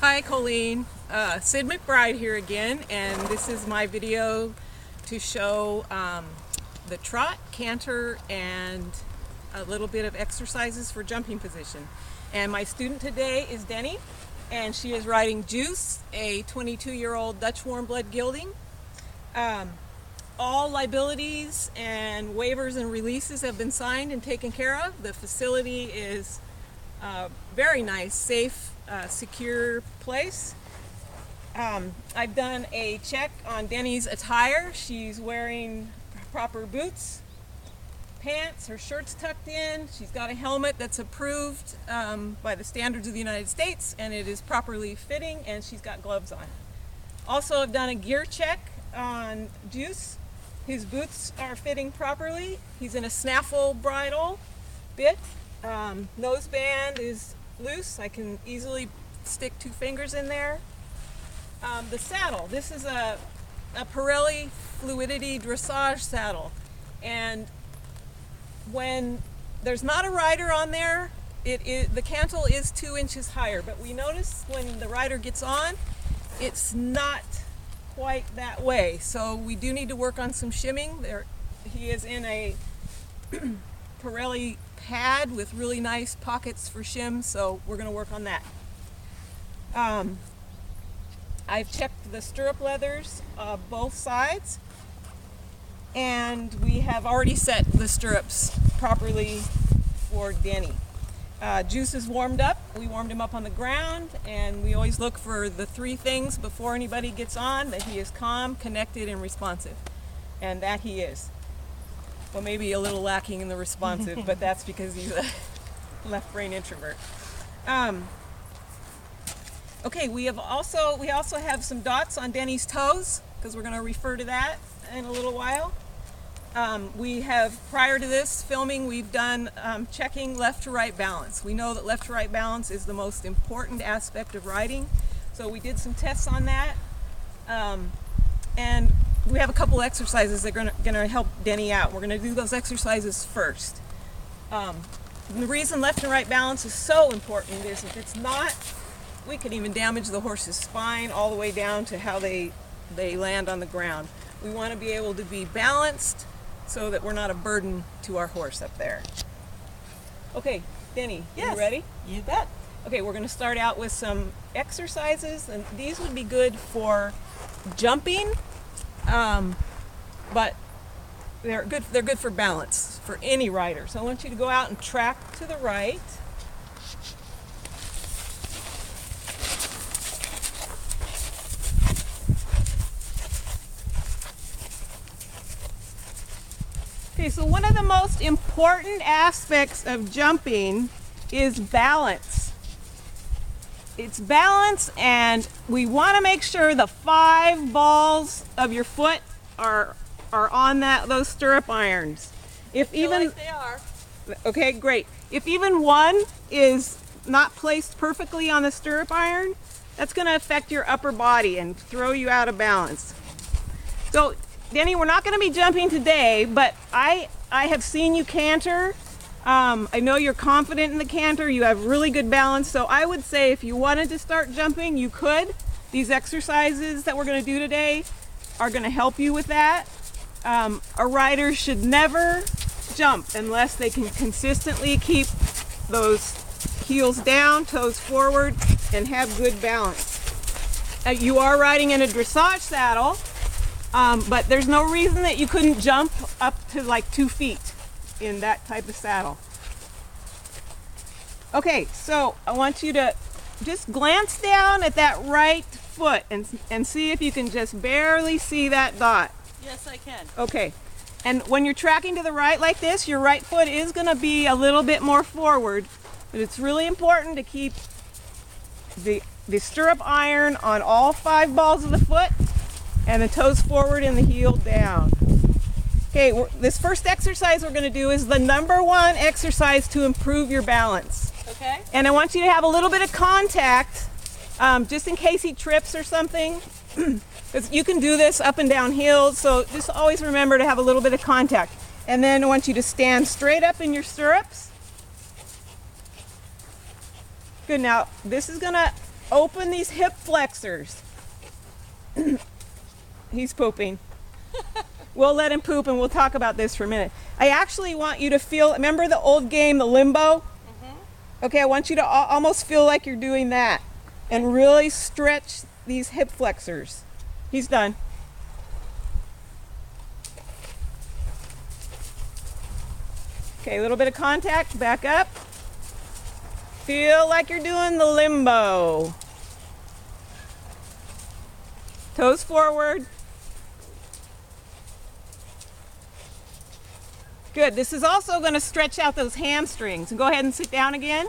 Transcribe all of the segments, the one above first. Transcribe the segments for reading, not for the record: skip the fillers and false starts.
Hi Colleen, Sid McBride here again, and this is my video to show the trot, canter, and a little bit of exercises for jumping position. And my student today is Denny, and she is riding Juice, a 22-year-old Dutch warm blood gelding. All liabilities and waivers and releases have been signed and taken care of. The facility is very nice, safe, secure place. I've done a check on Denny's attire. She's wearing proper boots, pants, her shirt's tucked in. She's got a helmet that's approved by the standards of the United States, and it is properly fitting, and she's got gloves on. Also, I've done a gear check on Juice. His boots are fitting properly. He's in a snaffle bridle bit. Nose band is loose. I can easily stick 2 fingers in there. The saddle. This is a Pirelli Fluidity dressage saddle. And when there's not a rider on there, the cantle is 2 inches higher. But we notice when the rider gets on, it's not quite that way. So we do need to work on some shimming. He is in a Pirelli pad with really nice pockets for shim, so we're going to work on that. I've checked the stirrup leathers both sides, and we have already set the stirrups properly for Denny. Juice is warmed up. We warmed him up on the ground, and we always look for the 3 things before anybody gets on: that he is calm, connected, and responsive. And that he is. Well, maybe a little lacking in the responsive, but that's because he's a left brain introvert. Okay, we also have some dots on Denny's toes, because we're going to refer to that in a little while. We have, prior to this filming, we've done checking left to right balance. We know that left to right balance is the most important aspect of riding, so we did some tests on that. And we have a couple exercises that are going to help Denny out. We're going to do those exercises first. The reason left and right balance is so important is if it's not, we can even damage the horse's spine all the way down to how they land on the ground. We want to be able to be balanced so that we're not a burden to our horse up there. Okay, Denny, yes, you ready? You bet. Okay, we're going to start out with some exercises, and these would be good for jumping, but they're good for balance for any rider. So I want you to go out and track to the right. Okay, so one of the most important aspects of jumping is balance. It's balance, and we want to make sure the 5 balls of your foot are on those stirrup irons. If even like they are. Okay, great. If even one is not placed perfectly on the stirrup iron, that's going to affect your upper body and throw you out of balance. So, Denny, we're not going to be jumping today, but I have seen you canter. I know you're confident in the canter. You have really good balance. So I would say if you wanted to start jumping, you could. These exercises that we're going to do today are going to help you with that. A rider should never jump unless they can consistently keep those heels down, toes forward, and have good balance. You are riding in a dressage saddle, but there's no reason that you couldn't jump up to like 2 feet in that type of saddle. Okay, so I want you to just glance down at that right foot and see if you can just barely see that dot. Yes, I can. Okay, and when you're tracking to the right like this, your right foot is going to be a little bit more forward, but it's really important to keep the stirrup iron on all 5 balls of the foot and the toes forward and the heel down. Okay, this first exercise we're going to do is the #1 exercise to improve your balance. Okay. And I want you to have a little bit of contact, just in case he trips or something. You can do this up and down hills, so just always remember to have a little bit of contact. And then I want you to stand straight up in your stirrups. Good, now this is gonna open these hip flexors. He's pooping. We'll let him poop and we'll talk about this for a minute. I actually want you to feel, remember the old game, the limbo? Mm-hmm. Okay, I want you to almost feel like you're doing that and really stretch these hip flexors. He's done. Okay, a little bit of contact, back up. Feel like you're doing the limbo. Toes forward. Good. This is also going to stretch out those hamstrings. And go ahead and sit down again.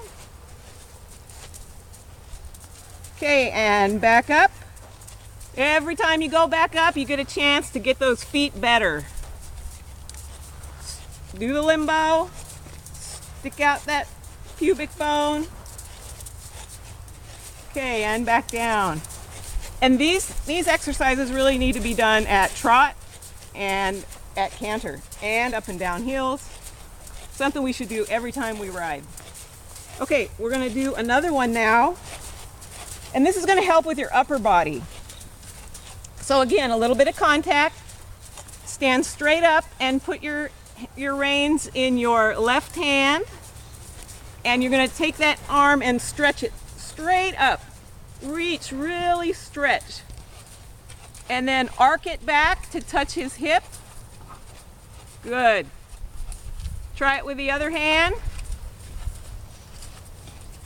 Okay, and back up. Every time you go back up, you get a chance to get those feet better. Do the limbo. Stick out that pubic bone. Okay, and back down. And these exercises really need to be done at trot and at canter and up and down hills. Something we should do every time we ride. Okay, we're going to do another one now. And this is going to help with your upper body. So again, a little bit of contact. Stand straight up and put your reins in your left hand. And you're going to take that arm and stretch it straight up. Reach, really stretch. And then arc it back to touch his hip. Good. Try it with the other hand.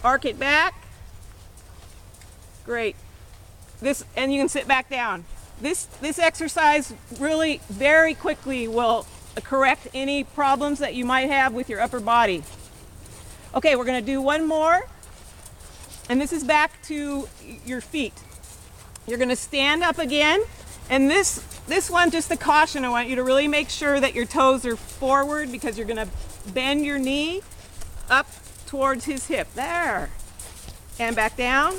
Arc it back. Great. And you can sit back down. This exercise really very quickly will correct any problems that you might have with your upper body. Okay, we're going to do one more. And this is back to your feet. You're going to stand up again. And this one, just a caution, I want you to really make sure that your toes are forward because you're going to bend your knee up towards his hip. There. And back down.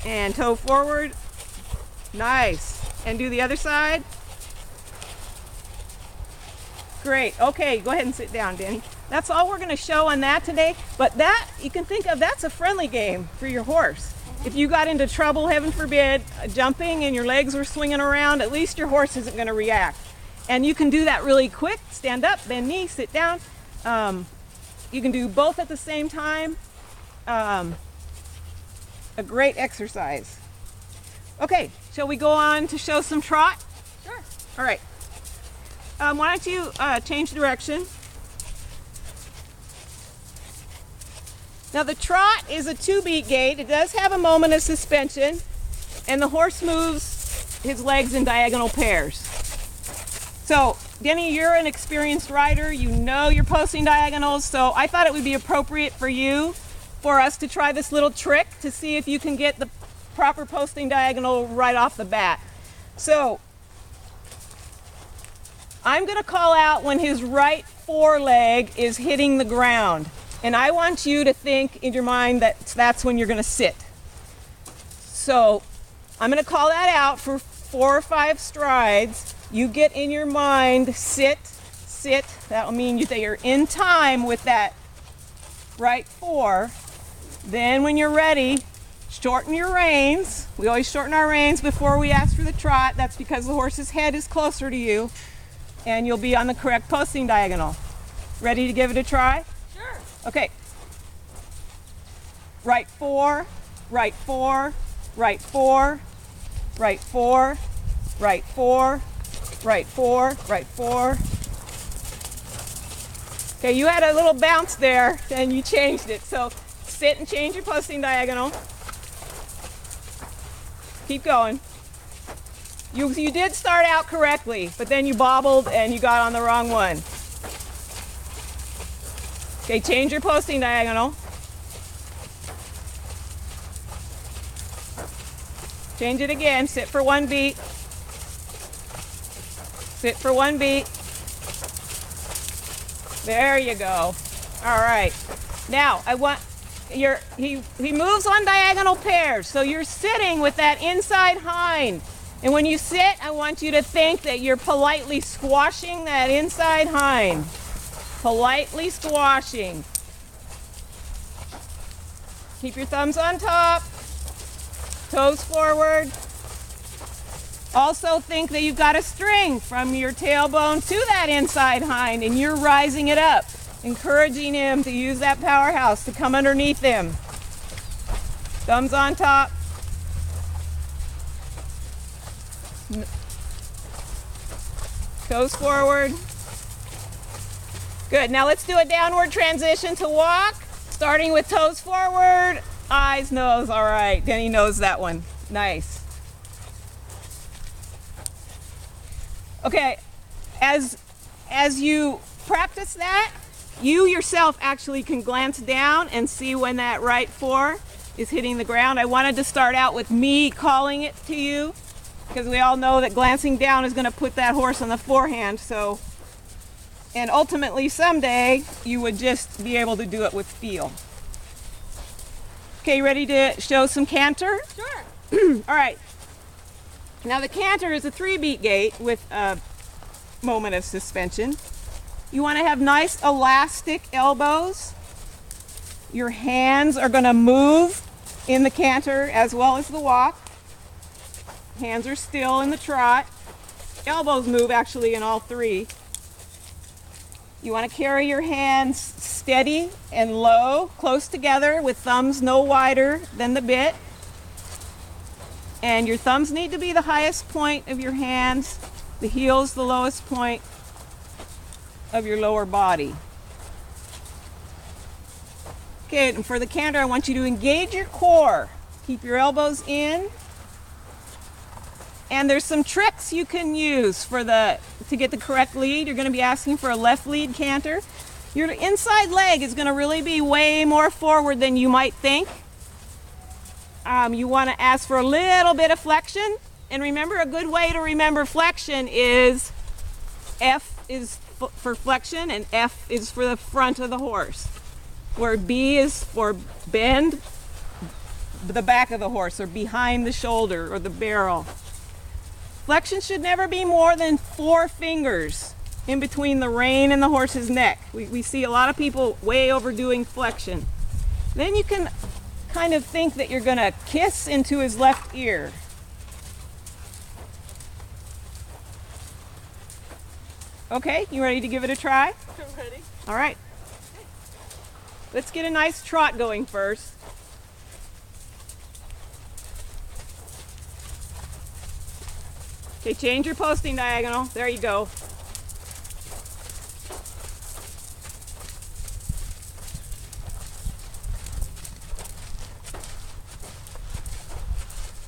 And toe forward. Nice. And do the other side. Great. Okay, go ahead and sit down, Danny. That's all we're going to show on that today. But that, you can think of, that's a friendly game for your horse. If you got into trouble, heaven forbid, jumping and your legs were swinging around, at least your horse isn't going to react. And you can do that really quick. Stand up, bend knee, sit down. You can do both at the same time. A great exercise. Okay, shall we go on to show some trot? Sure. All right. Why don't you change direction? Now the trot is a 2-beat gait. It does have a moment of suspension, and the horse moves his legs in diagonal pairs. So, Denny, you're an experienced rider. You know your posting diagonals, so I thought it would be appropriate for us to try this little trick to see if you can get the proper posting diagonal right off the bat. So, I'm going to call out when his right foreleg is hitting the ground. And I want you to think in your mind that that's when you're going to sit. So I'm going to call that out for 4 or 5 strides. You get in your mind, sit, sit. That'll mean that you're in time with that right 4. Then when you're ready, shorten your reins. We always shorten our reins before we ask for the trot. That's because the horse's head is closer to you. And you'll be on the correct posting diagonal. Ready to give it a try? Sure. Okay. Right 4, right 4, right 4, right 4, right 4, right 4, right 4. Okay, you had a little bounce there and you changed it. So sit and change your posting diagonal. Keep going. You did start out correctly, but then you bobbled and you got on the wrong one. Okay, change your posting diagonal. Change it again. Sit for 1 beat. Sit for 1 beat. There you go. All right. Now, he moves on diagonal pairs, so you're sitting with that inside hind. And when you sit, I want you to think that you're politely squashing that inside hind. Politely squashing. Keep your thumbs on top, toes forward. Also think that you've got a string from your tailbone to that inside hind and you're rising it up, encouraging him to use that powerhouse to come underneath him. Thumbs on top. Toes forward. Good. Now let's do a downward transition to walk, starting with toes forward, eyes, nose. All right, Denny knows that one. Nice. Okay, as you practice that, you yourself actually can glance down and see when that right fore is hitting the ground. I wanted to start out with me calling it to you, because we all know that glancing down is going to put that horse on the forehand. So, and ultimately someday you would just be able to do it with feel. Okay, ready to show some canter? Sure. All right. Now the canter is a 3-beat gait with a moment of suspension. You want to have nice elastic elbows. Your hands are going to move in the canter as well as the walk. Hands are still in the trot. Elbows move actually in all three. You want to carry your hands steady and low, close together with thumbs no wider than the bit. And your thumbs need to be the highest point of your hands, the heels the lowest point of your lower body. Okay, and for the canter, I want you to engage your core. Keep your elbows in. And there's some tricks you can use to get the correct lead. You're going to be asking for a left lead canter. Your inside leg is going to really be way more forward than you might think. You want to ask for a little bit of flexion. And remember, a good way to remember flexion is F is for flexion and F is for the front of the horse. Where B is for bend the back of the horse or behind the shoulder or the barrel. Flexion should never be more than 4 fingers in between the rein and the horse's neck. We see a lot of people way overdoing flexion. Then you can kind of think that you're going to kiss into his left ear. Okay, you ready to give it a try? I'm ready. All right. Let's get a nice trot going first. Okay, change your posting diagonal. There you go.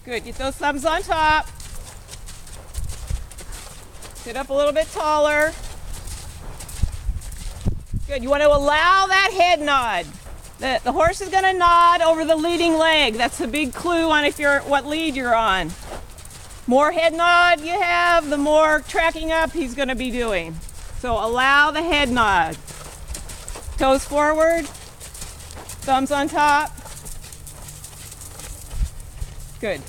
Good, get those thumbs on top. Sit up a little bit taller. Good, you want to allow that head nod. The horse is going to nod over the leading leg. That's a big clue on what lead you're on. More head nod you have, the more tracking up he's going to be doing. So allow the head nod. Toes forward, thumbs on top. Good.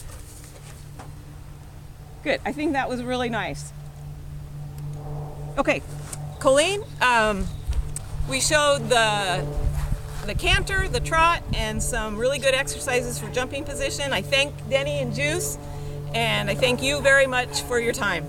Good, I think that was really nice. Okay, Colleen, we showed the canter, the trot, and some really good exercises for jumping position. I thank Denny and Juice, and I thank you very much for your time.